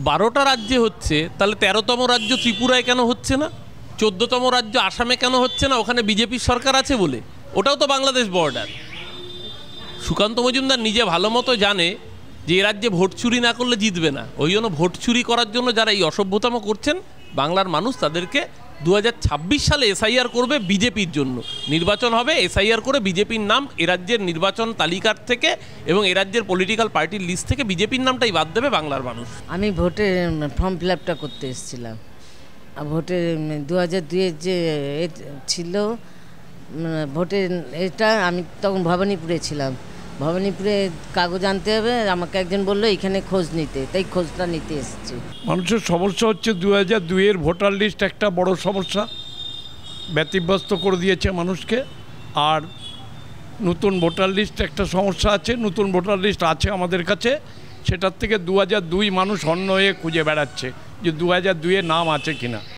12টা রাজ্যে হচ্ছে, তাহলে 13তম রাজ্য ত্রিপুরায় কেন হচ্ছে না? 14তম রাজ্য আসামে কেন হচ্ছে না? ওখানে বিজেপির সরকার আছে বলে। ওটাও তো বাংলাদেশ বর্ডার। সুকান্ত মজুমদার নিজে ভালো মতো জানে যে এ রাজ্যে ভোট চুরি না করলে জিতবে না। ওই জন্য ভোট চুরি করার জন্য যারা এই অসভ্যতম করছেন, বাংলার মানুষ তাদেরকে 2026 সালে এসআইআর করবে বিজেপির জন্য। নির্বাচন হবে, এসআইআর করে বিজেপির নাম এ রাজ্যের নির্বাচন তালিকার থেকে এবং এ রাজ্যের পলিটিক্যাল পার্টির লিস্ট থেকে বিজেপির নামটাই বাদ দেবে বাংলার মানুষ। আমি ভোটের ফর্ম ফিল আপটা করতে এসেছিলাম। ভোটের 2002-এর যে ছিল ভোটের এটা, আমি তখন ভবানীপুরে ছিলাম। ভবানীপুরে কাগজ আনতে হবে, আমাকে একজন বললো এখানে খোঁজ নিতে, তাই খোঁজটা নিতে এসেছি। মানুষের সমস্যা হচ্ছে 2002-এর ভোটার লিস্ট একটা বড় সমস্যা, ব্যতিব্যস্ত করে দিয়েছে মানুষকে। আর নতুন ভোটার লিস্ট একটা সমস্যা আছে। নতুন ভোটার লিস্ট আছে আমাদের কাছে, সেটার থেকে 2002 মানুষ অন্য হয়ে খুঁজে বেড়াচ্ছে যে 2002-এ নাম আছে কিনা।